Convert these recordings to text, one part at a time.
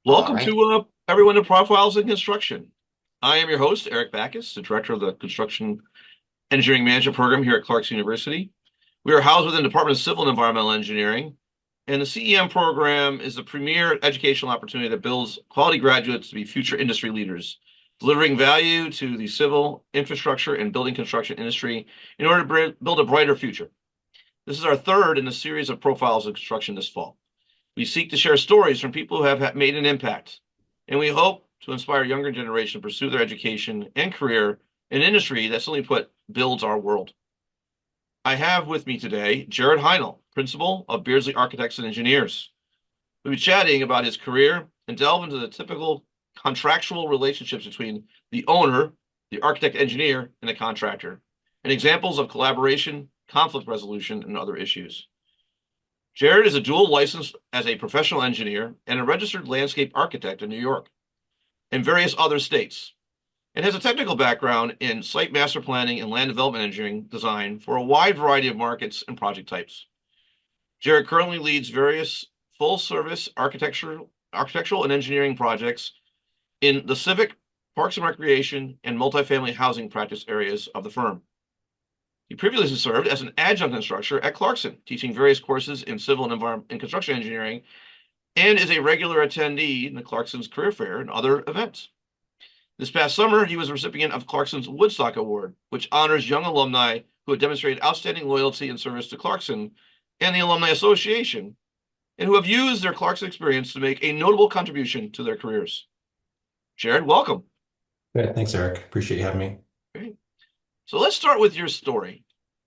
All Welcome right. to everyone to Profiles in Construction. I am your host, Erik Backus, the director of the Construction Engineering Management Program here at Clarkson University. We are housed within the Department of Civil and Environmental Engineering, and the CEM program is the premier educational opportunity that builds quality graduates to be future industry leaders, delivering value to the civil, infrastructure, and building construction industry in order to build a brighter future. This is our third in a series of Profiles in Construction this fall. We seek to share stories from people who have made an impact, and we hope to inspire younger generation to pursue their education and career in an industry that simply put builds our world. I have with me today Jared Heinl, principal of Beardsley Architects and Engineers. We'll be chatting about his career and delve into the typical contractual relationships between the owner, the architect engineer, and the contractor, and examples of collaboration, conflict resolution, and other issues. Jared is a dual license as a professional engineer and a registered landscape architect in New York and various other states, and has a technical background in site master planning and land development engineering design for a wide variety of markets and project types. Jared currently leads various full-service architectural and engineering projects in the civic, parks and recreation, and multifamily housing practice areas of the firm. He previously served as an adjunct instructor at Clarkson, teaching various courses in civil and construction engineering, and is a regular attendee in the Clarkson's Career Fair and other events. This past summer, he was a recipient of Clarkson's Woodstock Award, which honors young alumni who have demonstrated outstanding loyalty and service to Clarkson and the Alumni Association, and who have used their Clarkson experience to make a notable contribution to their careers. Jared, welcome. Yeah, thanks, Eric. Appreciate you having me. Great. So let's start with your story.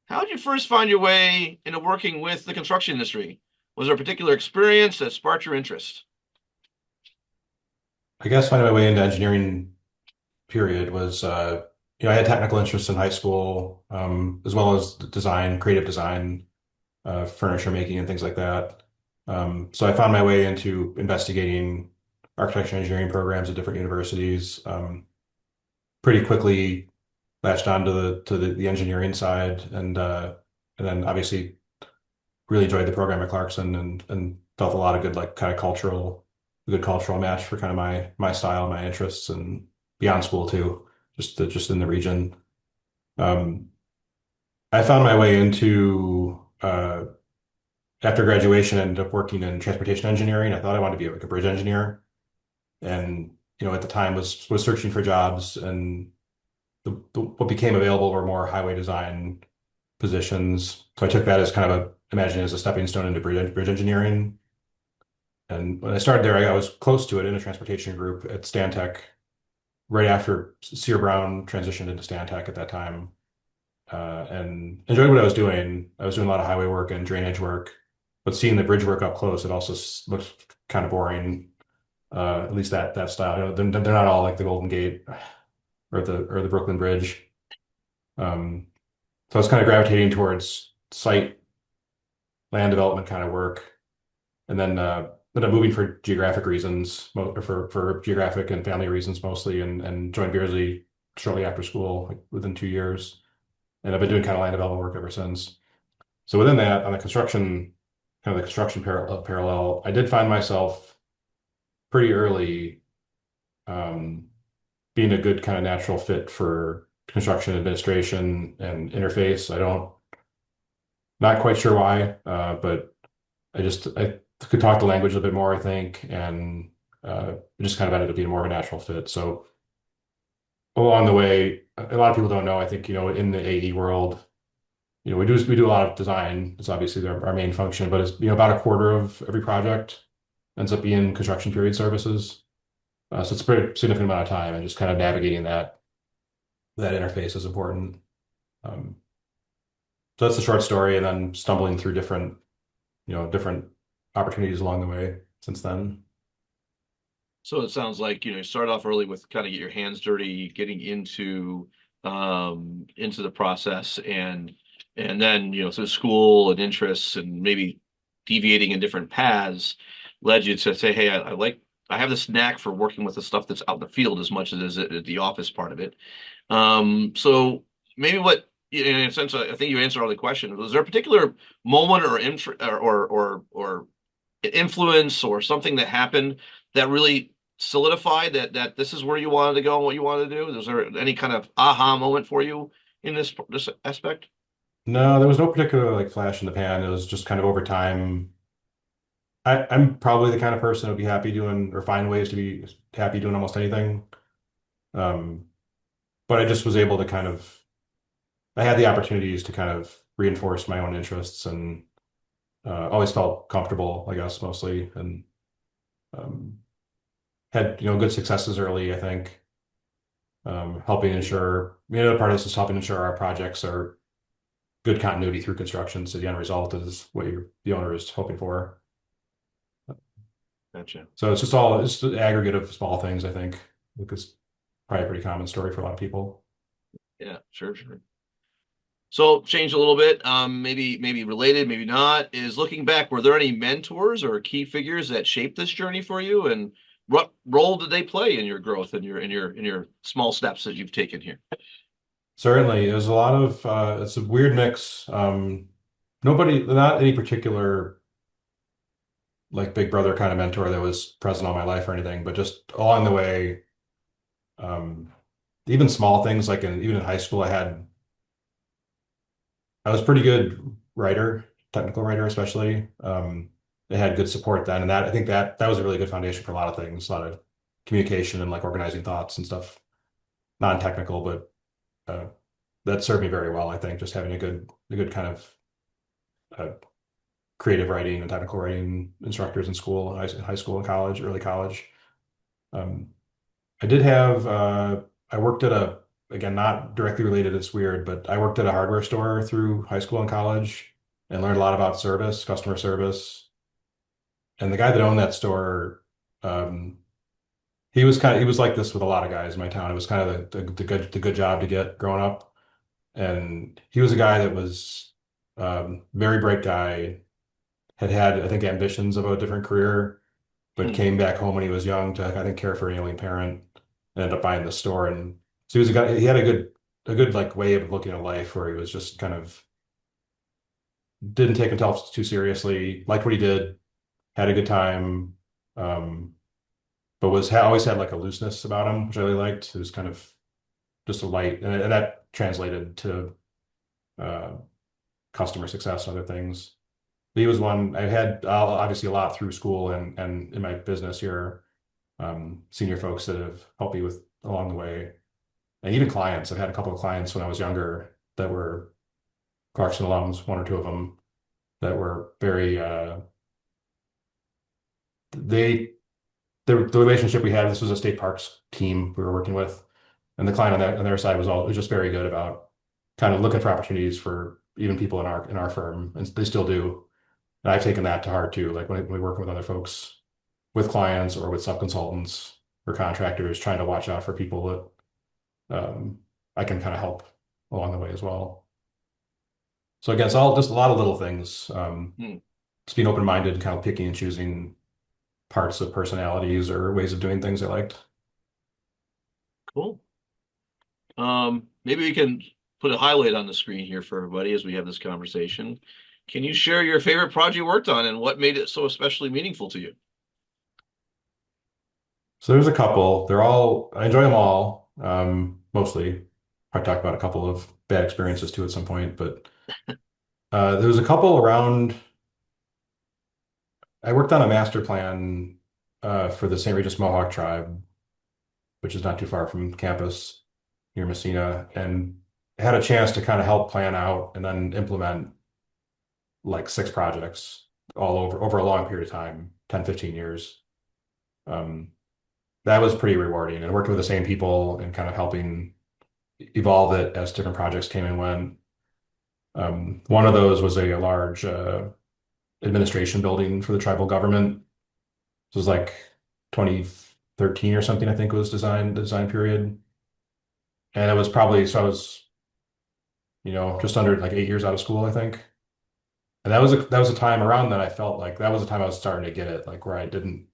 How did you first find your way into working with the construction industry? Was there a particular experience that sparked your interest? I guess finding my way into engineering period was, I had technical interests in high school, as well as design, creative design, furniture making, and things like that. So I found my way into investigating architecture and engineering programs at different universities. Pretty quickly latched onto the engineering side, and then obviously really enjoyed the program at Clarkson and felt a lot of good like kind of good cultural match for kind of my style, my interests, and beyond school too, just in the region. Um, I found my way into after graduation, ended up working in transportation engineering. I thought I wanted to be like a bridge engineer, and at the time was searching for jobs, and what became available were more highway design positions. So I took that as kind of imagine as a stepping stone into bridge engineering. And when I started there, I was close to it in a transportation group at Stantec right after Sear Brown transitioned into Stantec at that time, and enjoyed what I was doing. I was doing a lot of highway work and drainage work, but seeing the bridge work up close, it also looked kind of boring. At least that style. They're not all like the Golden Gate or the Brooklyn Bridge. Um, so I was kind of gravitating towards site land development kind of work, and then ended up moving for geographic reasons, for geographic and family reasons mostly, and joined Beardsley shortly after school, like within 2 years, and I've been doing kind of land development work ever since. So within that, on the construction, kind of the construction parallel, I did find myself pretty early um, being a good kind of natural fit for construction administration and interface. Not quite sure why, but I could talk the language a little bit more, I think, and it just kind of ended up being more of a natural fit. So along the way, a lot of people don't know, I think, in the AE world, we do a lot of design. It's obviously our main function, but it's, about a quarter of every project ends up being construction period services. So it's a pretty significant amount of time, and just kind of navigating that interface is important. Um, so that's the short story, and then stumbling through different opportunities along the way since then. So it sounds like, you started off early with kind of get your hands dirty, getting into the process and then, through school and interests and maybe deviating in different paths led you to say, hey, I have this knack for working with the stuff that's out in the field as much as at the office part of it. So maybe in a sense, I think you answered all the questions. Was there a particular moment or influence or something that happened that really solidified that this is where you wanted to go and what you wanted to do? Was there any kind of aha moment for you in this aspect? No, there was no particular like flash in the pan. It was just kind of over time. I'm probably the kind of person who would be happy doing or find ways to be happy doing almost anything. Um, but I just was able to I had the opportunities to kind of reinforce my own interests and always felt comfortable, I guess, mostly, and um, had, good successes early, I think, helping ensure, the other part of this is helping ensure our projects are good continuity through construction. So the end result is what the owner is hoping for. Gotcha. So it's the aggregate of small things, I think. It's probably a pretty common story for a lot of people. Yeah, sure, sure. So change a little bit, maybe related, maybe not, is looking back, were there any mentors or key figures that shaped this journey for you? And what role did they play in your growth and your small steps that you've taken here? Certainly, there's a lot of it's a weird mix. Not any particular like big brother kind of mentor that was present all my life or anything, but just along the way, um, even small things like even in high school, I was a pretty good writer, technical writer especially. They had good support then, and that I think that was a really good foundation for a lot of things, a lot of communication and like organizing thoughts and stuff, non-technical, but that served me very well. I think just having a good kind of uh, creative writing and technical writing instructors in school, in high school and college, early college. Um, I did have I worked at again, not directly related, it's weird, but I worked at a hardware store through high school and college and learned a lot about service, customer service. And the guy that owned that store, um, he was like this with a lot of guys in my town. It was kind of the good job to get growing up. And he was a guy that was very bright guy, had I think ambitions of a different career, but Hmm. came back home when he was young to I think care for an ailing parent and ended up buying the store. And so he was a guy, he had a good like way of looking at life where he was just kind of didn't take himself too seriously, liked what he did, had a good time, um, but always had like a looseness about him, which I really liked. It was kind of just a light, and that translated to uh, customer success and other things. He was one I had obviously a lot through school and in my business here, senior folks that have helped me with along the way, and even clients. I've had a couple of clients when I was younger that were Clarkson alums, one or two of them that were very they the relationship we had. This was a state parks team we were working with, and the client on their side was just very good about kind of looking for opportunities for even people in our firm, and they still do. And I've taken that to heart too. Like when we work with other folks, with clients or with subconsultants or contractors, trying to watch out for people that I can kind of help along the way as well. So again, it's all just a lot of little things. Hmm. Just being open-minded, kind of picking and choosing parts of personalities or ways of doing things I liked. Cool. Maybe we can put a highlight on the screen here for everybody as we have this conversation. Can you share your favorite project you worked on and what made it so especially meaningful to you? So there's a couple. I enjoy them all, mostly. I talked about a couple of bad experiences too at some point, but there was a couple around. I worked on a master plan for the St. Regis Mohawk tribe, which is not too far from campus near Messina, and had a chance to kind of help plan out and then implement like six projects all over a long period of time, 10, 15 years. Um, that was pretty rewarding and working with the same people and kind of helping evolve it as different projects came and went. One of those was a large administration building for the tribal government. This was like 2013 or something, I think was the design period. And it was probably, so I was, just under like 8 years out of school, I think. And that was a time around that I felt like that was the time I was starting to get it, like where I didn't,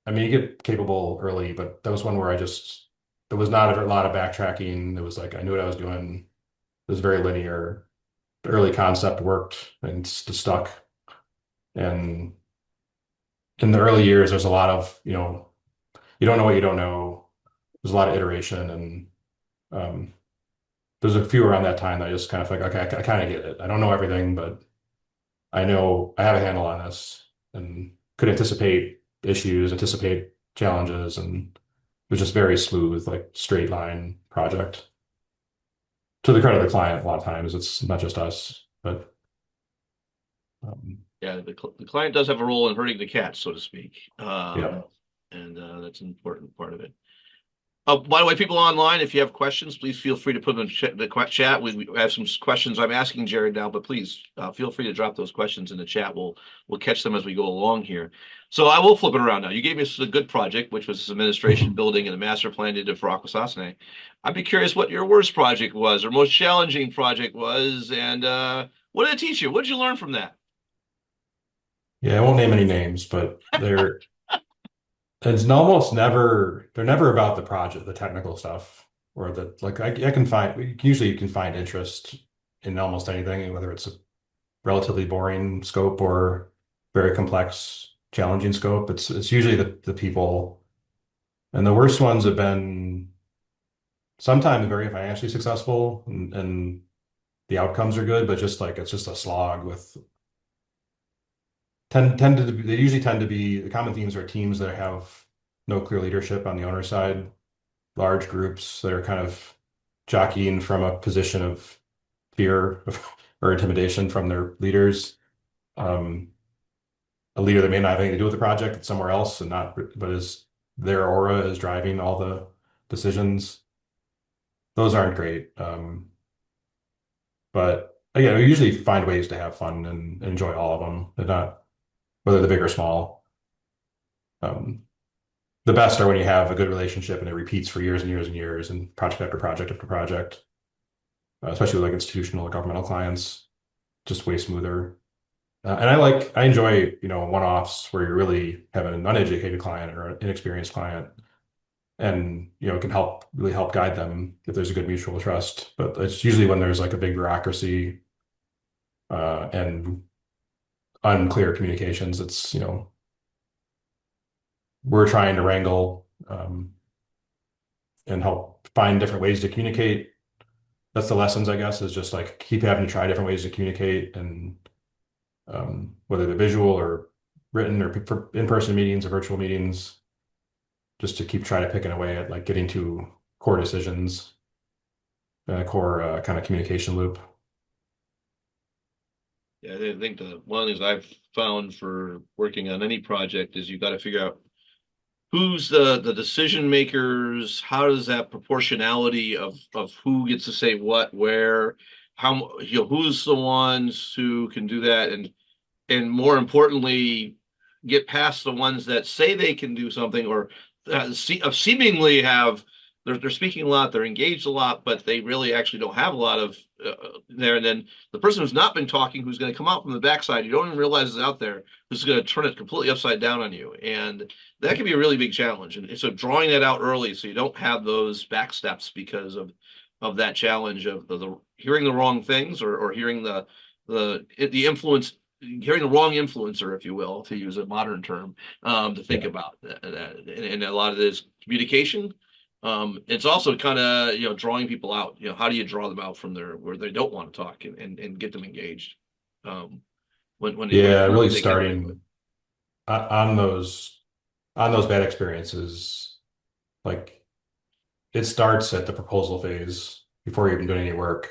I mean, you get capable early, but that was one where there was not a lot of backtracking. It was like, I knew what I was doing. It was very linear. The early concept worked and stuck. And in the early years, there's a lot of, you don't know what you don't know. There's a lot of iteration, and um, there's a few around that time that I just kind of like, okay, I kind of get it. I don't know everything, but I know I have a handle on this and could anticipate issues, anticipate challenges, and it was just very smooth, like straight line project. To the credit of the client, a lot of times it's not just us, but Yeah, the client does have a role in herding the cats, so to speak. yeah. And that's an important part of it. By the way, people online, if you have questions, please feel free to put them in the chat. We have some questions I'm asking Jared now, but please feel free to drop those questions in the chat. We'll catch them as we go along here. So I will flip it around now. You gave us a good project, which was this administration building and a master plan you did for Akwesasne. I'd be curious what your worst project was or most challenging project was, and what did it teach you? What did you learn from that? Yeah, I won't name any names, but it's almost never, they're never about the project, the technical stuff, or the, like, I can find, usually you can find interest in almost anything, whether it's a relatively boring scope or very complex, challenging scope. It's usually the people, and the worst ones have been sometimes very financially successful, and the outcomes are good, but just like it's just a slog with they usually tend to be the common themes are teams that have no clear leadership on the owner side, large groups that are kind of jockeying from a position of fear or intimidation from their leaders. Um, a leader that may not have anything to do with the project, it's somewhere else, and not, but is their aura is driving all the decisions. Those aren't great. But again, we usually find ways to have fun and enjoy all of them. They're not, whether they're big or small. Um, the best are when you have a good relationship and it repeats for years and years and years and project after project after project, especially with like institutional or governmental clients, just way smoother. And I enjoy, one-offs where you really have an uneducated client or an inexperienced client, and it can really help guide them if there's a good mutual trust. But it's usually when there's like a big bureaucracy and unclear communications. It's, we're trying to wrangle and help find different ways to communicate. That's the lessons, I guess, is just like keep having to try different ways to communicate, and whether they're visual or written or for in-person meetings or virtual meetings, just to keep trying to picking away at like getting to core decisions and a core kind of communication loop. Yeah, I think one of the things I've found for working on any project is you got to figure out who's the decision makers, how does that proportionality of who gets to say what, where, how, who's the ones who can do that, and more importantly, get past the ones that say they can do something or seemingly have they're speaking a lot, they're engaged a lot, but they really actually don't have a lot of there. And then the person who's not been talking, who's going to come out from the backside, you don't even realize is out there, who's going to turn it completely upside down on you, and that can be a really big challenge. And so drawing that out early so you don't have those back steps because of that challenge of the hearing the wrong things or hearing the influence, hearing the wrong influencer, if you will, to use a modern term, to think Yeah. about that. And a lot of this communication. It's also kind of, drawing people out. How do you draw them out from where they don't want to talk and get them engaged? Um, Yeah, when really they can do it. starting on those bad experiences, like it starts at the proposal phase before you're even doing any work.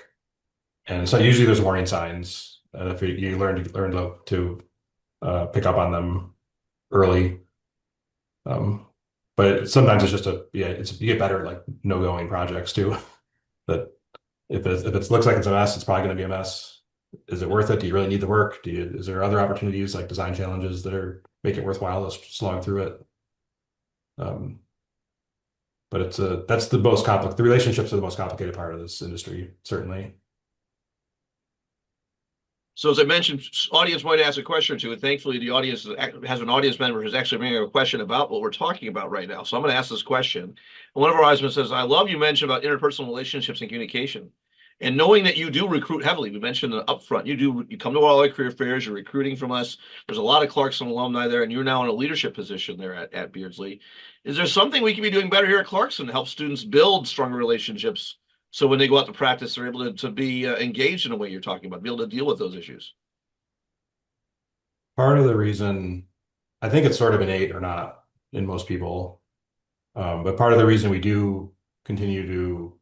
And so usually there's warning signs. If you learn to pick up on them early. Um, but sometimes it's just you get better at like no-going projects too. That if it looks like it's a mess, it's probably going to be a mess. Is it worth it? Do you really need the work? Is there other opportunities like design challenges that are make it worthwhile to slog through it? Um, but that's the most complicated. The relationships are the most complicated part of this industry, certainly. So as I mentioned, audience might ask a question or two, and thankfully the audience has an audience member who's actually bringing a question about what we're talking about right now. So I'm going to ask this question. And one of our audience says, "I love you mentioned about interpersonal relationships and communication. And knowing that you do recruit heavily, we mentioned up front, you come to all our career fairs, you're recruiting from us. There's a lot of Clarkson alumni there, and you're now in a leadership position there at Beardsley. Is there something we can be doing better here at Clarkson to help students build stronger relationships so when they go out to practice, they're able to be engaged in a way you're talking about, be able to deal with those issues? Part of the reason, I think it's sort of innate or not in most people, but part of the reason we do continue to,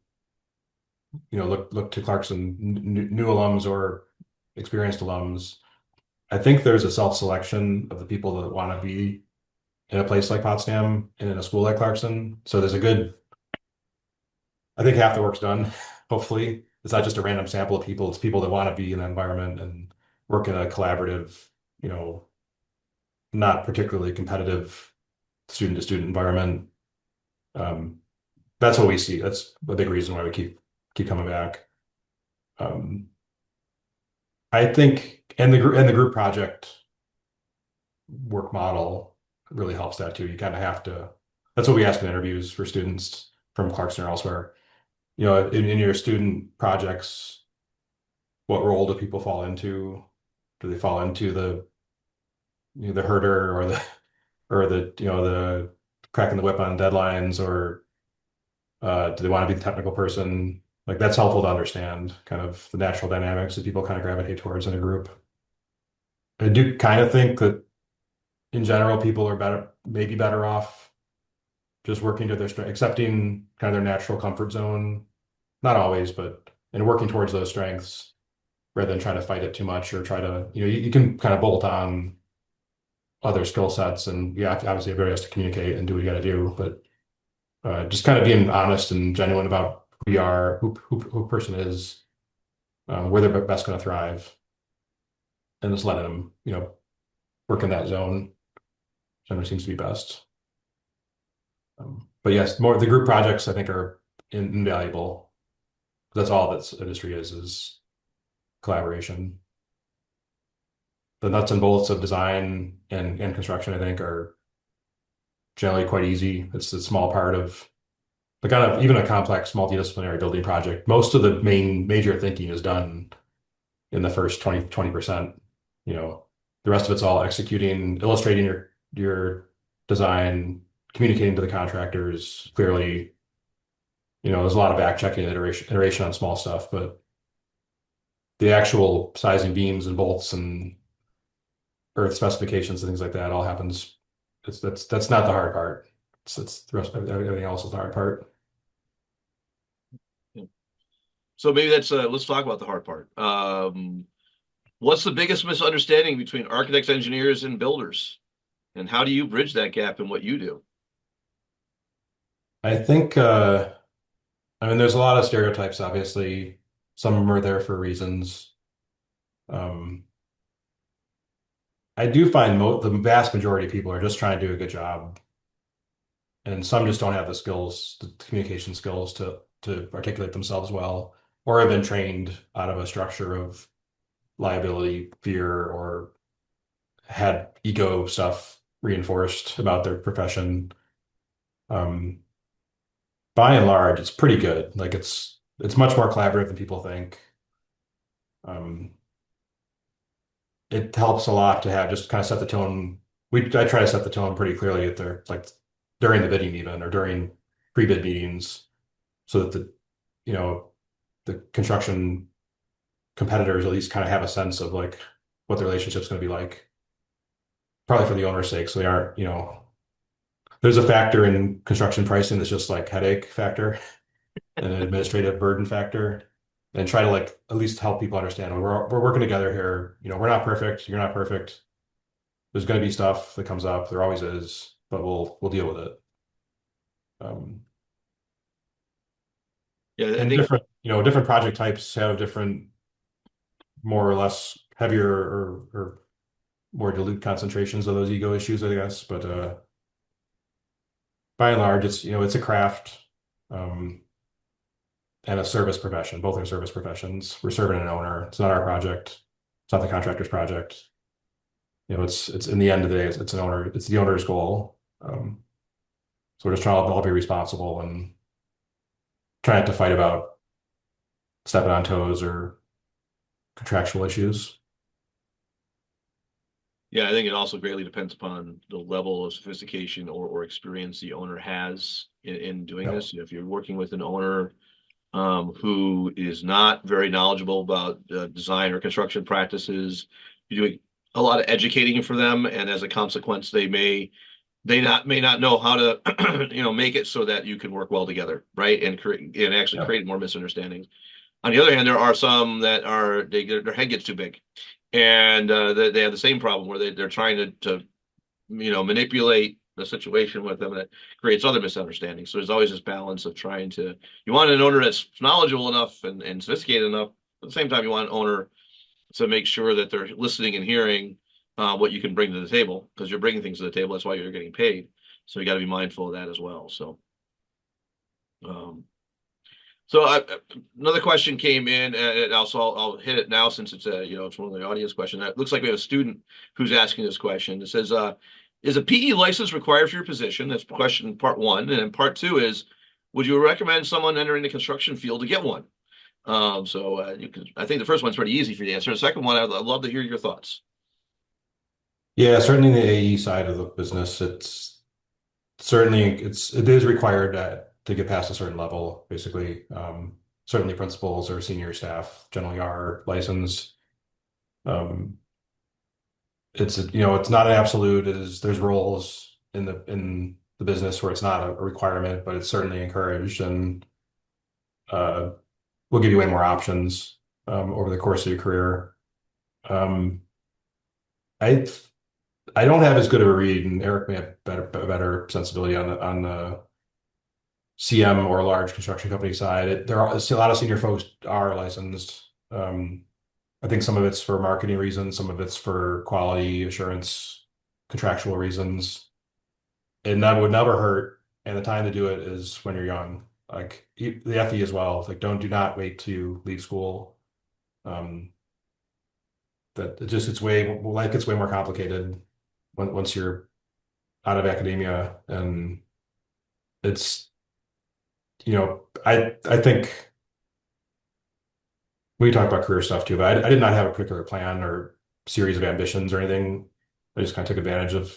look to Clarkson, new alums or experienced alums. I think there's a self-selection of the people that want to be in a place like Potsdam and in a school like Clarkson. So there's a good, I think half the work's done, hopefully. It's not just a random sample of people, it's people that want to be in that environment and work in a collaborative, you know, not particularly competitive student to student environment. Um, that's what we see. That's a big reason why we keep coming back. Um, I think, and the group project work model really helps that too. You kind of have to. That's what we ask in interviews for students from Clarkson or elsewhere. In your student projects, what role do people fall into? Do they fall into the herder or the cracking the whip on deadlines, or do they want to be the technical person? Like that's helpful to understand kind of the natural dynamics that people kind of gravitate towards in a group. I do kind of think that in general, people are maybe better off just working to their strength, accepting kind of their natural comfort zone. Not always, but and working towards those strengths rather than trying to fight it too much or try to, you can kind of bolt on other skill sets and yeah, obviously everybody has to communicate and do what you got to do, but just kind of being honest and genuine about who we are, who a person is, where they're best going to thrive, and just letting them, work in that zone generally seems to be best. But yes, more the group projects I think are invaluable. That's all this industry is collaboration. The nuts and bolts of design and construction, I think, are generally quite easy. It's a small part of the kind of even a complex multidisciplinary building project. Most of the major thinking is done in the first 20%. The rest of it's all executing, illustrating your design, communicating to the contractors clearly. There's a lot of back checking and iteration on small stuff, but the actual sizing beams and bolts and earth specifications and things like that all happens. That's not the hard part. It's the rest of everything else is the hard part. So maybe let's talk about the hard part. What's the biggest misunderstanding between architects, engineers, and builders? And how do you bridge that gap in what you do? I think, there's a lot of stereotypes, obviously. Some of them are there for reasons. Um, I do find the vast majority of people are just trying to do a good job, and some just don't have the skills, the communication skills to articulate themselves well, or have been trained out of a structure of liability, fear, or had ego stuff reinforced about their profession. Um, by and large, it's pretty good. Like it's much more collaborative than people think. Um, it helps a lot to have just kind of set the tone. I try to set the tone pretty clearly at their like during the bidding even or during pre-bid meetings, so that the construction competitors at least kind of have a sense of like what the relationship's going to be like. Probably for the owner's sake, so they aren't, there's a factor in construction pricing that's just like headache factor and an administrative burden factor, and try to like at least help people understand we're working together here. We're not perfect. You're not perfect. There's going to be stuff that comes up. There always is, but we'll deal with it. Um, Yeah, I and think different project types have different, more or less heavier or more dilute concentrations of those ego issues, I guess. But by and large, it's a craft. Um, and a service profession. Both are service professions. We're serving an owner. It's not our project. It's not the contractor's project. It's in the end of the day, it's an owner. It's the owner's goal. So we're just trying to all be responsible and trying not to fight about stepping on toes or contractual issues. Yeah, I think it also greatly depends upon the level of sophistication or experience the owner has in doing Yep. this. If you're working with an owner who is not very knowledgeable about design or construction practices, you're doing a lot of educating for them, and as a consequence, may not know how to make it so that you can work well together, right? And create and actually Yep. create more misunderstandings. On the other hand, there are some that their head gets too big, and they have the same problem where they're trying to manipulate the situation with them that creates other misunderstandings. So there's always this balance of trying to you want an owner that's knowledgeable enough and sophisticated enough. At the same time, you want an owner to make sure that they're listening and hearing what you can bring to the table because you're bringing things to the table. That's why you're getting paid. So you got to be mindful of that as well. Um, so another question came in, and also I'll hit it now since it's it's one of the audience questions. It looks like we have a student who's asking this question. It says, "Is a PE license required for your position?" That's question part one, and then part two is, "Would you recommend someone entering the construction field to get one?" You can. I think the first one's pretty easy for you to answer. The second one, I'd love to hear your thoughts. Yeah, certainly the AE side of the business, it is required to get past a certain level, basically. Certainly principals or senior staff generally are licensed. Um, it's not an absolute. There's roles in the business where it's not a requirement, but it's certainly encouraged and uh, will give you way more options over the course of your career. Um, I I don't have as good of a read, and Eric may have better sensibility on the CM or large construction company side. There are a lot of senior folks are licensed. I think some of it's for marketing reasons, some of it's for quality assurance, contractual reasons. And that would never hurt. And the time to do it is when you're young. Like the FE as well. Like do not wait to leave school. Um, that it just it's way life gets way more complicated once you're out of academia, and it's I think we talked about career stuff too, but I did not have a particular plan or series of ambitions or anything. I just kind of took advantage of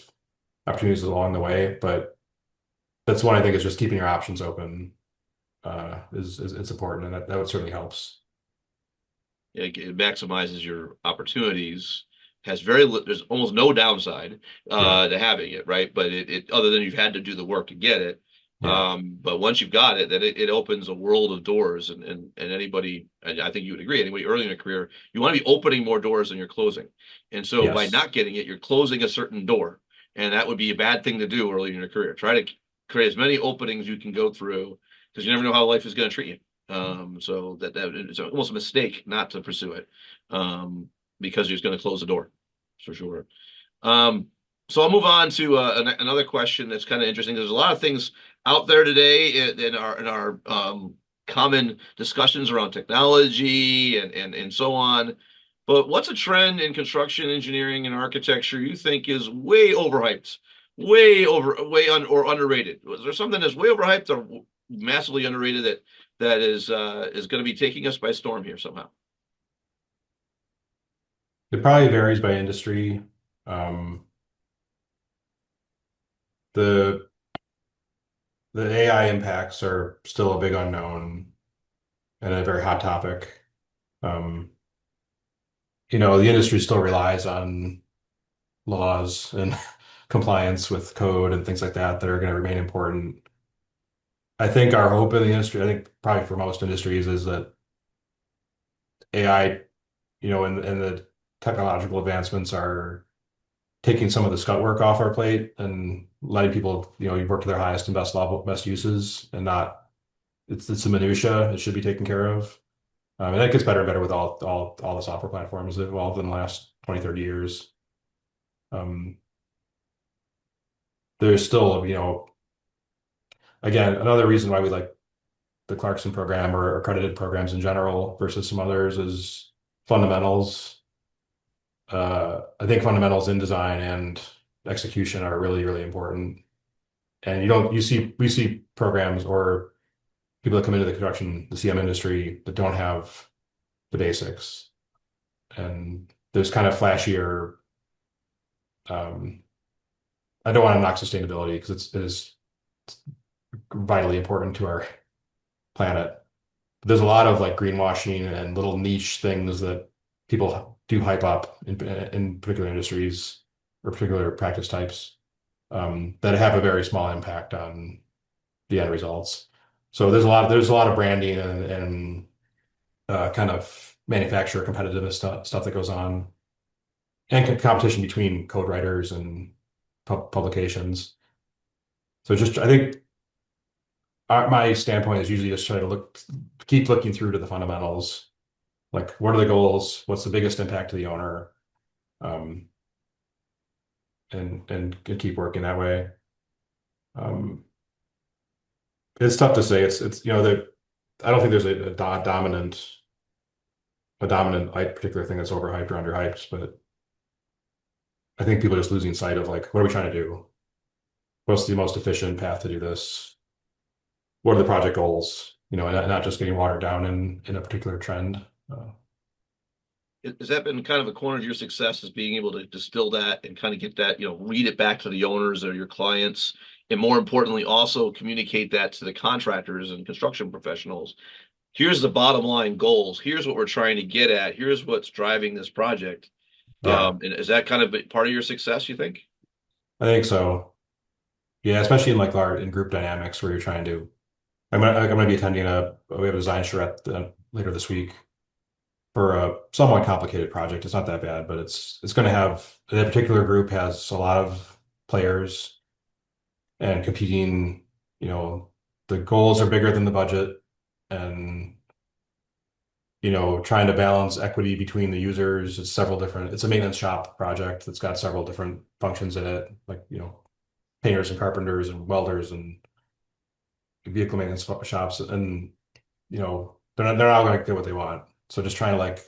opportunities along the way. But that's one I think is just keeping your options open is it's important, and that certainly helps. It maximizes your opportunities. There's almost no downside Yeah, to having it, right? But it other than you've had to do the work to get it. yeah, But once you've got it, then it opens a world of doors, and anybody, and I think you would agree, anybody early in a career, you want to be opening more doors than you're closing. And so by yes. not getting it, you're closing a certain door, and that would be a bad thing to do early in your career. Try to create as many openings you can go through because you never know how life is going to treat you. So that it's almost a mistake not to pursue it, because you're going to close the door for sure. Um, so I'll move on to another question that's kind of interesting. There's a lot of things out there today in our common discussions around technology and so on. But what's a trend in construction engineering and architecture you think is way overhyped, or underrated? Was there something that's way overhyped or massively underrated that is going to be taking us by storm here somehow? It probably varies by industry. Um, the the AI impacts are still a big unknown and a very hot topic. Um, the industry still relies on laws and compliance with code and things like that are going to remain important. I think our hope in the industry, I think probably for most industries, is that AI, and the technological advancements are taking some of the scut work off our plate and letting people, work to their highest and best level, best uses, and not it's the minutia. It should be taken care of. And that gets better and better with all the software platforms that evolved in the last 20, 30 years. Um, there's still, again, another reason why we like the Clarkson program or accredited programs in general versus some others is fundamentals. I think fundamentals in design and execution are really, really important. And we see programs or people that come into the CM industry that don't have the basics. And there's kind of flashier, um, I don't want to knock sustainability because it is vitally important to our planet. But there's a lot of like greenwashing and little niche things that people do hype up in particular industries or particular practice types, that have a very small impact on the end results. So there's a lot of branding and kind of manufacturer competitiveness stuff that goes on, and competition between code writers and publications. So just I think my standpoint is usually just try to keep looking through to the fundamentals. Like, what are the goals? What's the biggest impact to the owner? Um, and keep working that way. Um, it's tough to say. It's that I don't think there's a dominant like particular thing that's overhyped or underhyped, but I think people are just losing sight of like, what are we trying to do? What's the most efficient path to do this? What are the project goals? And not just getting watered down in a particular trend. Has that been kind of a corner of your success, is being able to distill that and kind of get that, read it back to the owners or your clients, and more importantly, also communicate that to the contractors and construction professionals? Here's the bottom line goals. Here's what we're trying to get at. Here's what's driving this project. Yeah, And is that kind of part of your success, you think? I think so. Yeah, especially in like in group dynamics where you're trying to. I'm gonna be attending we have a design charrette later this week for a somewhat complicated project. It's not that bad, but it's going to have that particular group has a lot of players and competing. You know, the goals are bigger than the budget, and trying to balance equity between the users. It's a maintenance shop project that's got several different functions in it, like painters and carpenters and welders and vehicle maintenance shops, and they're not going to get what they want. So just trying to like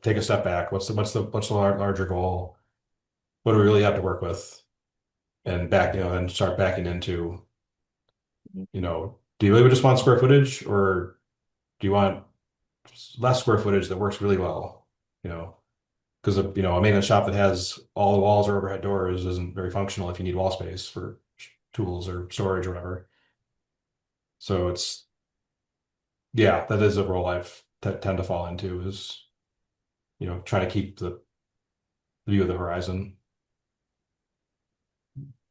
take a step back. What's the larger goal? What do we really have to work with? And and start backing into, do you really just want square footage, or do you want less square footage that works really well? You know, because a maintenance shop that has all the walls or overhead doors isn't very functional if you need wall space for tools or storage or whatever. So yeah, that is a role I've tend to fall into is, trying to keep the view of the horizon.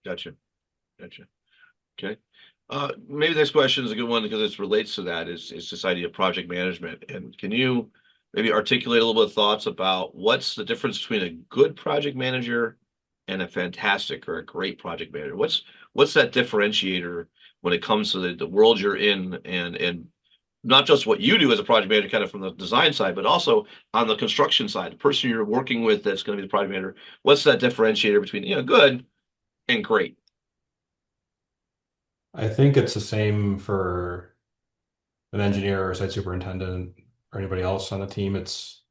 Gotcha. Gotcha. Okay. Maybe the next question is a good one because it relates to that is this idea of project management. And can you maybe articulate a little bit of thoughts about what's the difference between a good project manager and a fantastic or a great project manager? What's that differentiator when it comes to the world you're in, and not just what you do as a project manager, kind of from the design side, but also on the construction side, the person you're working with that's going to be the project manager. What's that differentiator between good and great? I think it's the same for an engineer or a site superintendent or anybody else on the team. It's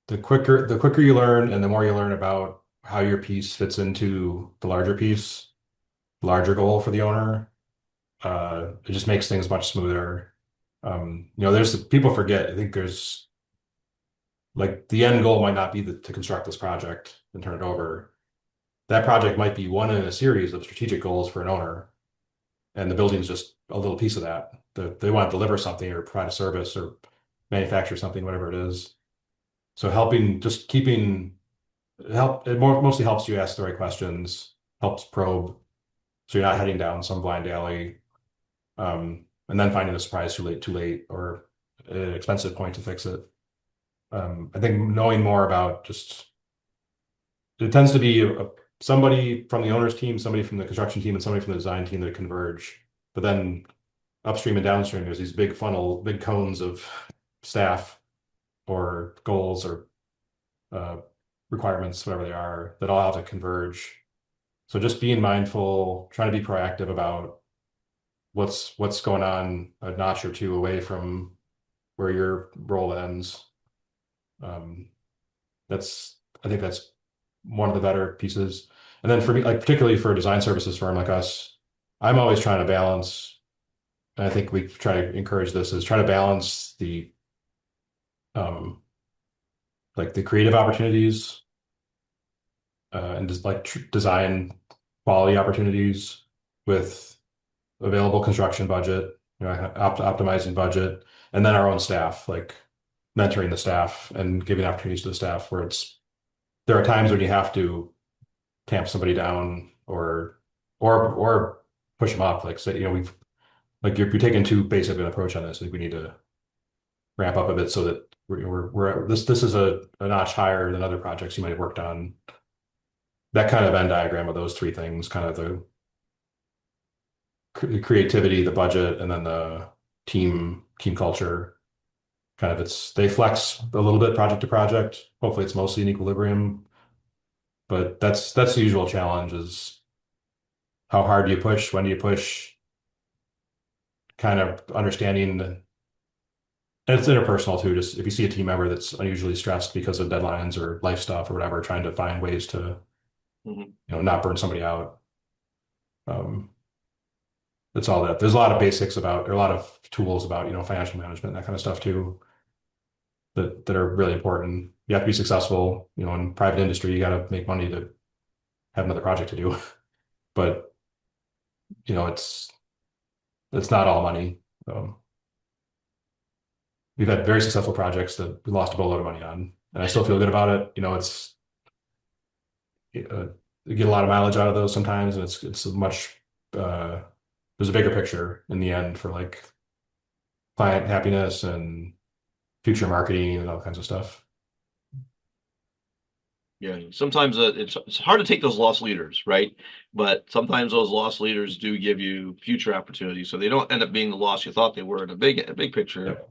the quicker you learn and the more you learn about how your piece fits into the larger piece, larger goal for the owner, it just makes things much smoother. People forget, I think there's like the end goal might not be to construct this project and turn it over. That project might be one in a series of strategic goals for an owner, and the building's just a little piece of that. They want to deliver something or provide a service or manufacture something, whatever it is. So just keeping it mostly helps you ask the right questions, helps probe, so you're not heading down some blind alley, and then finding a surprise too late, or an expensive point to fix it. I think knowing more about it tends to be somebody from the owner's team, somebody from the construction team, and somebody from the design team that converge. But then upstream and downstream, there's these big cones of staff or goals or uh, requirements, whatever they are, that all have to converge. So just being mindful, trying to be proactive about what's going on a notch or two away from where your role ends. Um, I think that's one of the better pieces. And then for me, like particularly for a design services firm like us, I'm always trying to balance. and I think we try to encourage this, is try to balance the um, like the creative opportunities and just like tr design quality opportunities with available construction budget, optimizing budget, and then our own staff, like mentoring the staff and giving opportunities to the staff where there are times when you have to tamp somebody down or push them up. Like say, we've like you're taking too basic an approach on this. I think we need to ramp up a bit so that this is a notch higher than other projects you might have worked on. That kind of Venn diagram of those three things, kind of the creativity, the budget, and then the team culture. Kind of they flex a little bit project to project. Hopefully, it's mostly in equilibrium, but that's the usual challenge is how hard do you push? When do you push? Kind of understanding, and it's interpersonal too. Just if you see a team member that's unusually stressed because of deadlines or life stuff or whatever, trying to find ways to, Mhm. not burn somebody out. Um, that's all that. There's a lot of basics about, or a lot of tools about, financial management, that kind of stuff too, that are really important. You have to be successful, in private industry, you got to make money to have another project to do. But, you know, it's it's not all money. Um, we've had very successful projects that we lost a boatload of money on, and I still feel good about it. You get a lot of mileage out of those sometimes, and it's a much there's a bigger picture in the end for like client happiness and future marketing and all kinds of stuff. Yeah, sometimes it's hard to take those lost leaders, right? But sometimes those lost leaders do give you future opportunities, so they don't end up being the loss you thought they were in a big picture. Yep.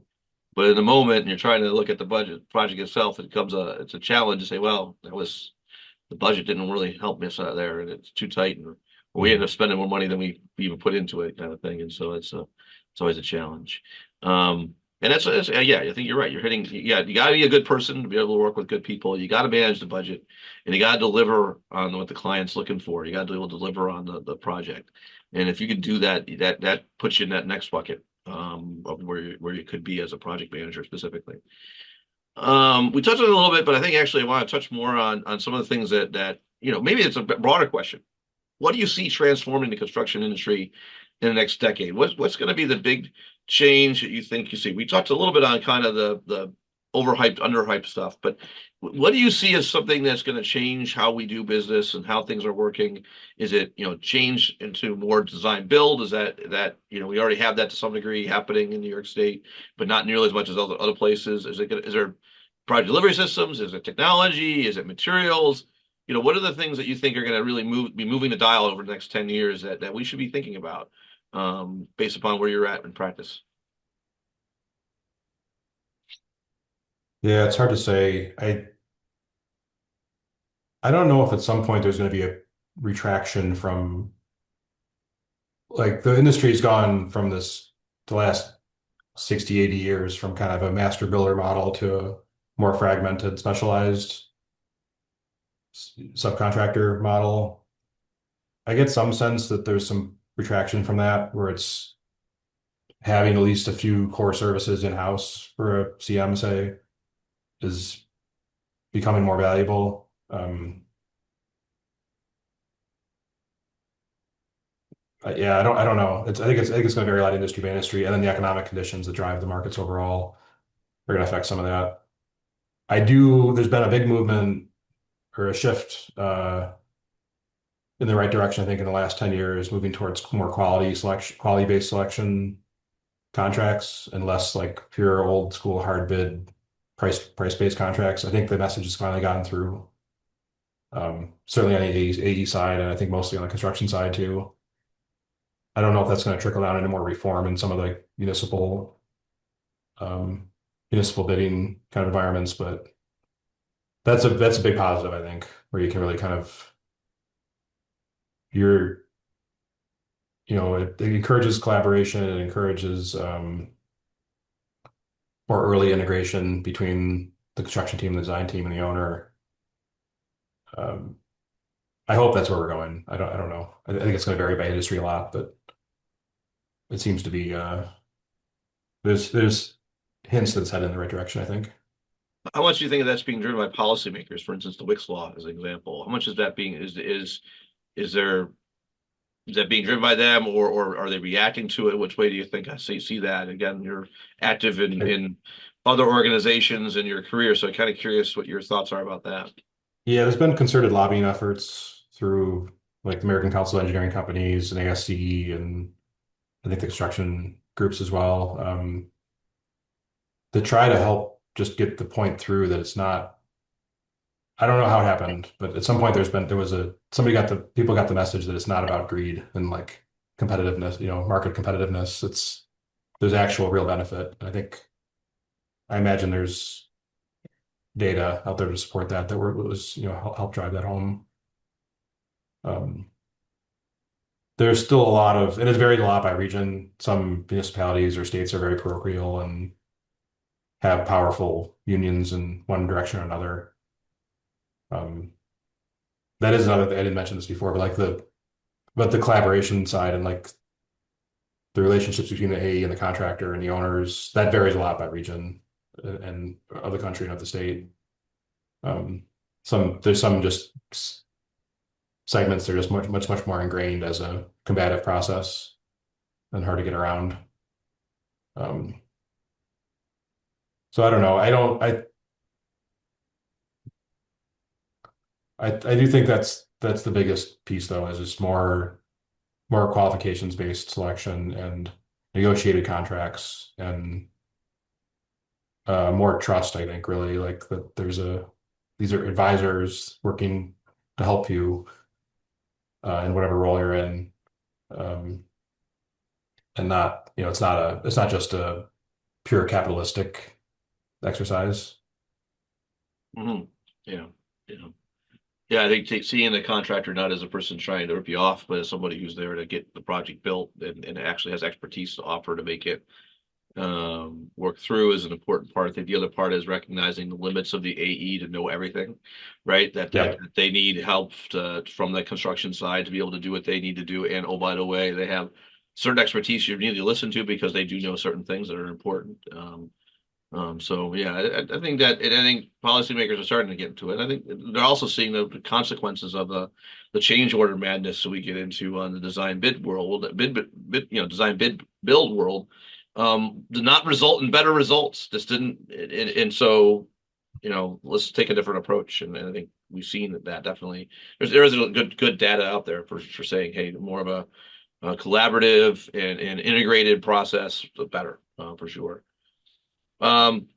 But in the moment, and you're trying to look at the budget project itself, it's a challenge to say, well, the budget didn't really help me out there, and it's too tight, and we end Mhm. up spending more money than we even put into it, kind of thing. And so it's always a challenge. Um, and yeah, I think you're right. Yeah, you got to be a good person to be able to work with good people. You got to manage the budget, and you got to deliver on what the client's looking for. You got to be able to deliver on the project. And if you can do that, that puts you in that next bucket of where you could be as a project manager specifically. We touched on it a little bit, but I think actually I want to touch more on some of the things that maybe it's a bit broader question. What do you see transforming the construction industry in the next decade? What's going to be the big change that you think you see? We talked a little bit on kind of the overhyped, underhyped stuff, but what do you see as something that's going to change how we do business and how things are working? Is it, change into more design build? Is that we already have that to some degree happening in New York State, but not nearly as much as other places? Is there project delivery systems? Is it technology? Is it materials? What are the things that you think are going to really be moving the dial over the next 10 years that we should be thinking about based upon where you're at in practice? Yeah, it's hard to say. I don't know if at some point there's going to be a retraction from like the industry's gone from the last 60, 80 years from kind of a master builder model to a more fragmented, specialized subcontractor model. I get some sense that there's some retraction from that, where it's having at least a few core services in-house for a CM, say, is becoming more valuable. Yeah, I don't know. I think it's going to vary a lot industry by industry, and then the economic conditions that drive the markets overall are going to affect some of that. There's been a big movement or a shift in the right direction, I think, in the last 10 years, moving towards more quality-based selection contracts and less like pure old school hard bid price-based contracts. I think the message has finally gotten through. Certainly on the AE side, and I think mostly on the construction side too. I don't know if that's going to trickle down into more reform in some of the um, municipal bidding kind of environments, but that's a big positive, I think, where you can really kind of you're it encourages collaboration, it encourages more early integration between the construction team, the design team, and the owner. Um, I hope that's where we're going. I don't know. I think it's going to vary by industry a lot, but it seems to be there's hints that it's headed in the right direction, I think. How much do you think of that's being driven by policymakers? For instance, the Wicks law as an example. How much is that being is there is that being driven by them, or are they reacting to it? Which way do you think I see that? Again, you're active in other organizations in your career, so I'm kind of curious what your thoughts are about that. Yeah, there's been concerted lobbying efforts through like the American Council of Engineering Companies and ASCE and I think the construction groups as well, to try to help just get the point through that it's not. I don't know how it happened, but at some point there was a somebody got the people got the message that it's not about greed and like competitiveness, market competitiveness. There's actual real benefit. I imagine there's data out there to support that was help drive that home. Um, there's still a lot of, and it's varied a lot by region. Some municipalities or states are very parochial and have powerful unions in one direction or another. Um, that is another thing. I didn't mention this before, but the collaboration side and like the relationships between the AE and the contractor and the owners, that varies a lot by region and of the country and of the state. Um, there's some just segments that are just much more ingrained as a combative process and hard to get around. Um, so I don't know. I do think that's the biggest piece though, is just more qualifications based selection and negotiated contracts and more trust, I think, really like that these are advisors working to help you in whatever role you're in. Um, and not, it's not just a pure capitalistic exercise. Hmm. Yeah, yeah, yeah. I think seeing the contractor not as a person trying to rip you off, but as somebody who's there to get the project built and actually has expertise to offer to make it work through is an important part. I think the other part is recognizing the limits of the AE to know everything, right? That Yep. they need help from the construction side to be able to do what they need to do. And oh, by the way, they have certain expertise you need to listen to because they do know certain things that are important. So yeah, I think I think policymakers are starting to get into it. I think they're also seeing the consequences of the change order madness. So we get into the design bid world, design bid build world, did not result in better results. This didn't, and so let's take a different approach. And I think we've seen that definitely there is a good data out there for saying, hey, more of a collaborative and integrated process, the better for sure. Um,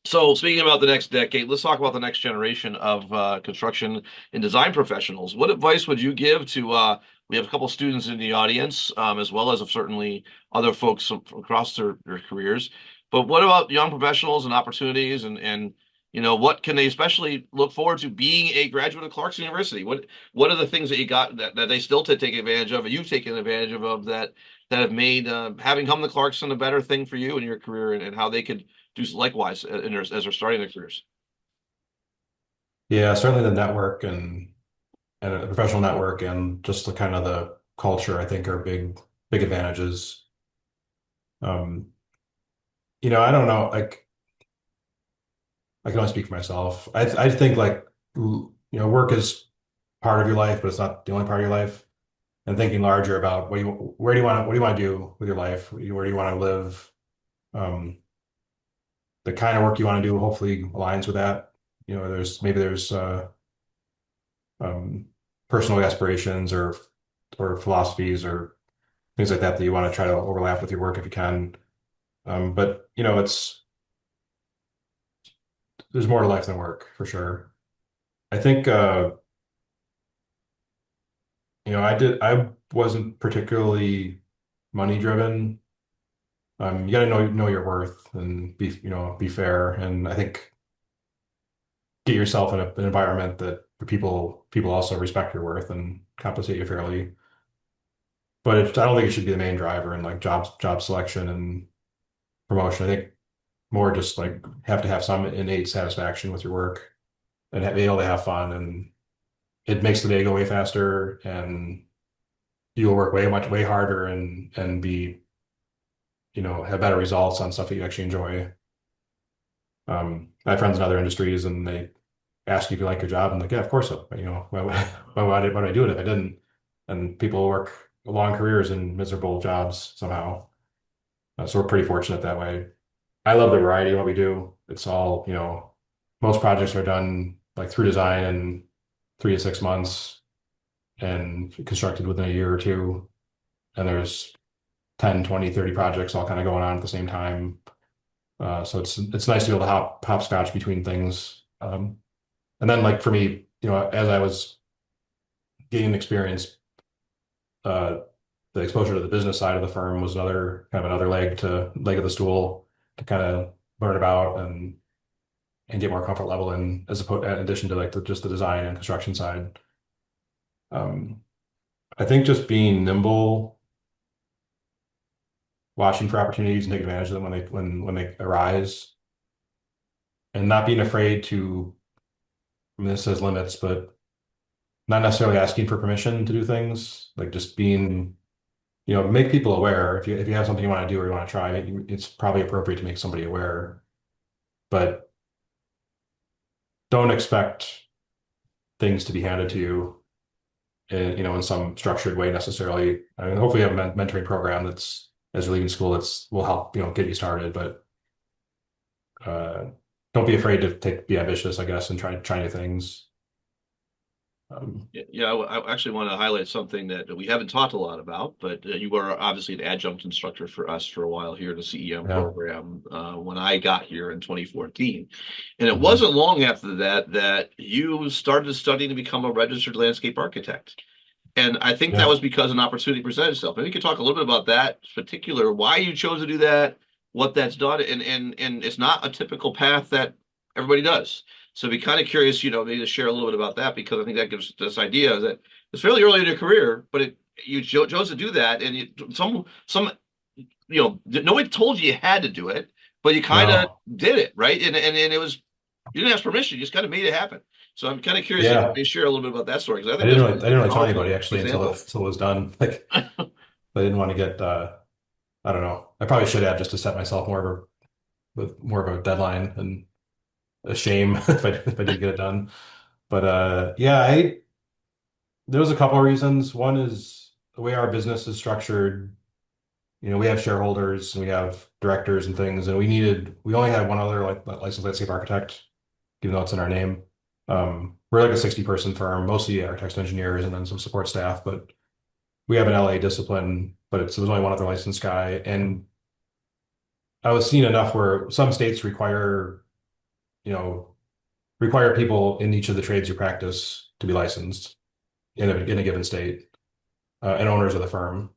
so speaking about the next decade, let's talk about the next generation of construction and design professionals. What advice would you give to we have a couple students in the audience, as well as certainly other folks across their careers. But what about young professionals and opportunities and what can they especially look forward to being a graduate of Clarkson University? What are the things that you got that they still take advantage of, and you've taken advantage of that have made having come to Clarkson a better thing for you in your career, and how they could do likewise as they're starting their careers. Yeah, certainly the network and a professional network and just the kind of the culture, I think are big advantages. Um, I don't know, like I can only speak for myself. I think like work is part of your life, but it's not the only part of your life. And thinking larger about what do you want to do with your life? Where do you want to live? Um, the kind of work you want to do hopefully aligns with that. There's um, personal aspirations or philosophies or things like that you want to try to overlap with your work if you can. But there's more to life than work for sure. I think I wasn't particularly money driven. You got to know your worth and be fair. And I think get yourself in an environment that people also respect your worth and compensate you fairly. But I don't think it should be the main driver in like job selection and promotion. I think more just like have to have some innate satisfaction with your work and be able to have fun, and it makes the day go way faster, and you'll work way harder and be have better results on stuff that you actually enjoy. I have friends in other industries, and they ask you if you like your job. I'm like, yeah, of course so. Why would I do it if I didn't? And people work long careers in miserable jobs somehow. So we're pretty fortunate that way. I love the variety of what we do. It's all, most projects are done like through design in 3 to 6 months and constructed within a year or two. And there's 10, 20, 30 projects all kind of going on at the same time. So it's nice to be able to hopscotch between things. And then like for me, as I was gaining experience, uh, the exposure to the business side of the firm was another leg of the stool to kind of learn about and get more comfort level in, in addition to like just the design and construction side. Um, I think just being nimble, watching for opportunities and taking advantage of them when they arise, and not being afraid to, I mean, this says limits, but not necessarily asking for permission to do things, like just being, make people aware. If you have something you want to do or you want to try, it's probably appropriate to make somebody aware, but don't expect things to be handed to you in some structured way necessarily. I mean, hopefully you have a mentoring program that's as you're leaving school that's will help, get you started, but uh, don't be afraid to be ambitious, I guess, and try new things. Um, Yeah, I actually want to highlight something that we haven't talked a lot about, but you were obviously an adjunct instructor for us for a while here in the CEM yeah. program when I got here in 2014. And it Mhm. wasn't long after that you started studying to become a registered landscape architect. And I think that Yeah. was because an opportunity presented itself. Maybe you could talk a little bit about that particular, why you chose to do that, what that's done, and it's not a typical path that everybody does. So be kind of curious, maybe to share a little bit about that because I think that gives this idea that it's fairly early in your career, but you chose to do that, and some nobody told you you had to do it, but you kind of No. did it, right? And it was you didn't ask permission, you just kind of made it happen. So I'm kind of curious if you Yeah. may share a little bit about that story because I I think didn't that's really, I a didn't really tell anybody powerful actually example. until it was done. Like I didn't want to get, I don't know. I probably should have just to set myself more of a deadline and a shame if I didn't get it done. But yeah, there was a couple of reasons. One is the way our business is structured. We have shareholders and we have directors and things, and we only had one other like licensed landscape architect, even though it's in our name. We're like a 60-person firm, mostly architects and engineers, and then some support staff. But we have an LA discipline, but there's only one other licensed guy, and I was seeing enough where some states you know, require people in each of the trades you practice to be licensed in a given state, and owners of the firm.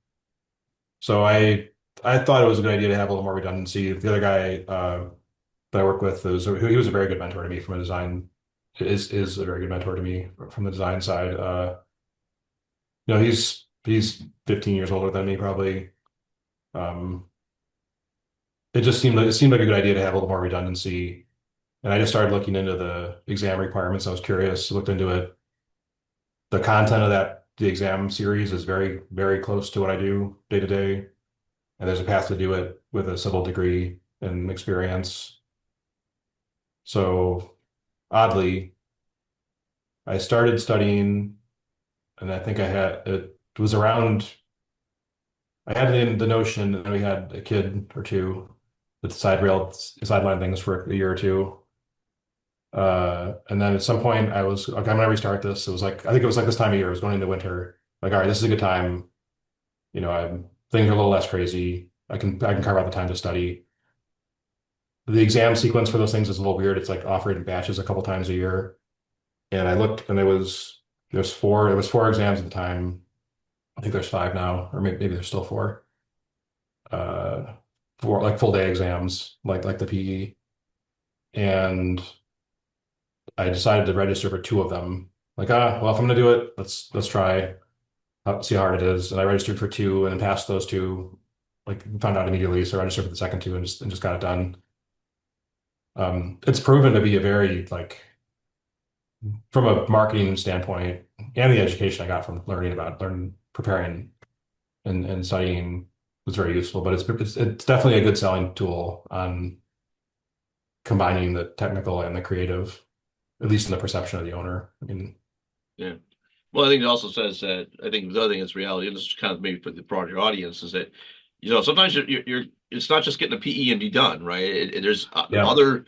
So I thought it was a good idea to have a little more redundancy. The other guy that I work with he was a very good mentor to me from a design is a very good mentor to me from the design side. He's 15 years older than me probably. Um, it seemed like a good idea to have a little more redundancy. And I just started looking into the exam requirements. I was curious, looked into it. The content of the exam series is very, very close to what I do day to day. And there's a path to do it with a civil degree and experience. So oddly, I started studying, and I think it was around, I had the notion that we had a kid or two that sideline things for a year or two. And then at some point I was, okay, I'm gonna restart this. It was like, I think it was like this time of year, it was going into winter. Like, all right, this is a good time. Things are a little less crazy. I can carve out the time to study. The exam sequence for those things is a little weird. It's like offered in batches a couple times a year. And I looked and it was four exams at the time. I think there's five now, or maybe there's still four. Uh, four like full day exams, like the PE. And I decided to register for two of them. Like, well, if I'm gonna do it, let's try, see how hard it is. And I registered for two and then passed those two, like found out immediately. So I registered for the second two and just got it done. It's proven to be a very like from a marketing standpoint and the education I got from learning preparing and studying was very useful, but it's definitely a good selling tool on combining the technical and the creative, at least in the perception of the owner. I mean, Yeah. Well, I think it also says that I think the other thing is reality, and this is kind of maybe for the broader audience, is that sometimes you're it's not just getting a PE and be done, right? There's yeah, other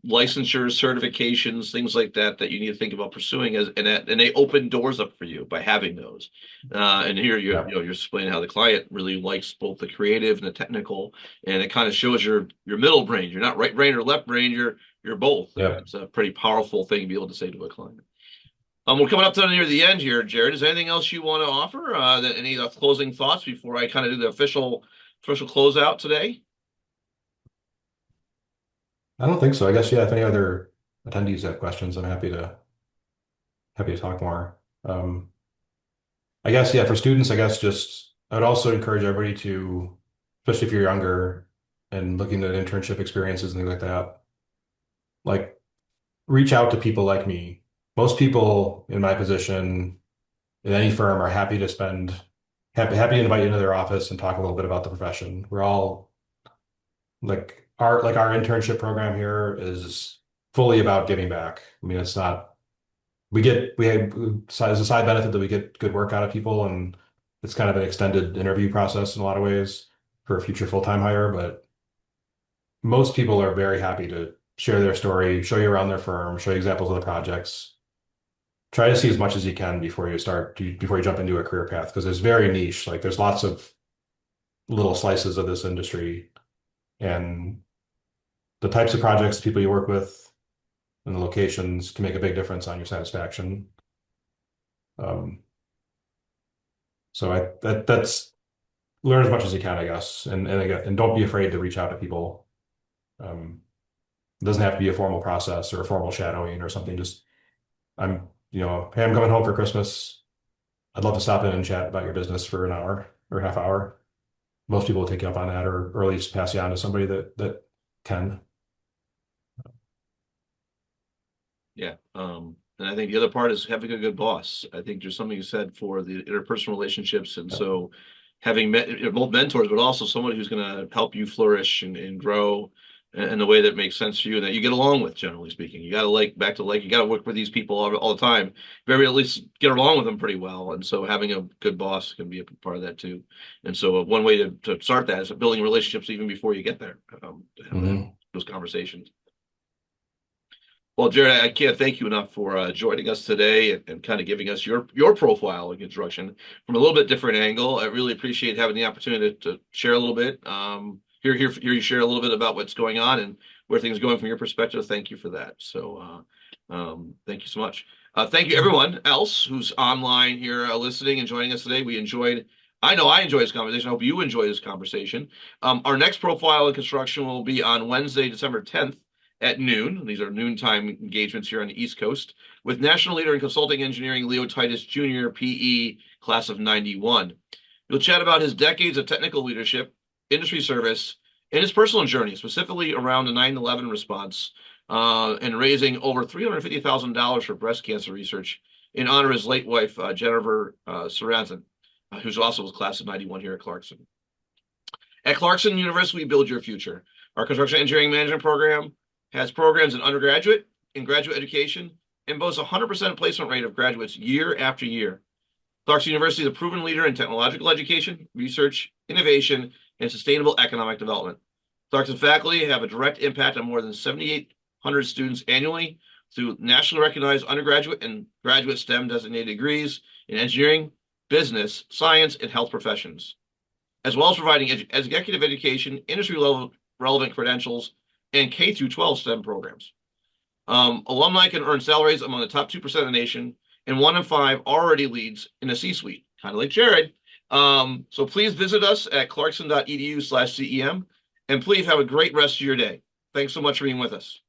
licensures, certifications, things like that that you need to think about pursuing and they open doors up for you by having those. And here yeah, you're explaining how the client really likes both the creative and the technical, and it kind of shows your middle brain. You're not right brain or left brain. You're both, and yeah. it's a pretty powerful thing to be able to say to a client. We're coming up to near the end here, Jared. Is there anything else you want to offer? Any closing thoughts before I kind of do the official closeout today? I don't think so. I guess, yeah, if any other attendees have questions, I'm happy to talk more. I guess, yeah, for students, I guess just I would also encourage everybody to, especially if you're younger and looking at internship experiences and things like that, like reach out to people like me. Most people in my position in any firm are happy to invite you into their office and talk a little bit about the profession. We're all our internship program here is fully about giving back. I mean, it's not we have as a side benefit that we get good work out of people, and it's kind of an extended interview process in a lot of ways for a future full-time hire. But most people are very happy to share their story, show you around their firm, show you examples of the projects. Try to see as much as you can before you jump into a career path because it's very niche. Like there's lots of little slices of this industry, and the types of projects, people you work with, and the locations can make a big difference on your satisfaction. Um, so that's learn as much as you can, I guess, and again, and don't be afraid to reach out to people. Um, it doesn't have to be a formal process or a formal shadowing or something. Just hey, I'm coming home for Christmas. I'd love to stop in and chat about your business for an hour or half hour. Most people will take you up on that, or at least pass you on to somebody that can. Yeah. And I think the other part is having a good boss. I think there's something you said for the interpersonal relationships. And Yeah. so having both mentors, but also someone who's going to help you flourish and grow in the way that makes sense for you and that you get along with, generally speaking. You got to you got to work with these people all the time. Maybe at least get along with them pretty well. And so having a good boss can be a part of that too. And so one way to start that is building relationships even before you get there, to have Hmm. those conversations. Well, Jared, I can't thank you enough for joining us today and kind of giving us your profile and construction from a little bit different angle. I really appreciate having the opportunity to share a little bit. Hear you share a little bit about what's going on and where things are going from your perspective. Thank you for that. So, thank you so much. Thank you everyone else who's online here listening and joining us today. I know I enjoyed this conversation. I hope you enjoy this conversation. Our next profile in construction will be on Wednesday, December 10th at noon. These are noontime engagements here on the East Coast with national leader in consulting engineering, Leo Titus Jr., PE, class of 91. We'll chat about his decades of technical leadership, industry service, and his personal journey, specifically around the 9/11 response and raising over $350,000 for breast cancer research in honor of his late wife, Jennifer Saranton, who's also was class of 91 here at Clarkson. At Clarkson University, we build your future. Our construction engineering management program has programs in undergraduate and graduate education and boasts a 100% placement rate of graduates year after year. Clarkson University is a proven leader in technological education, research, innovation, and sustainable economic development. Clarkson faculty have a direct impact on more than 7,800 students annually through nationally recognized undergraduate and graduate STEM designated degrees in engineering, business, science, and health professions, as well as providing executive education, industry level relevant credentials, and K through 12 STEM programs. Alumni can earn salaries among the top 2% of the nation, and 1 in 5 already leads in the C-suite, kind of like Jared. So please visit us at clarkson.edu/CEM, and please have a great rest of your day. Thanks so much for being with us.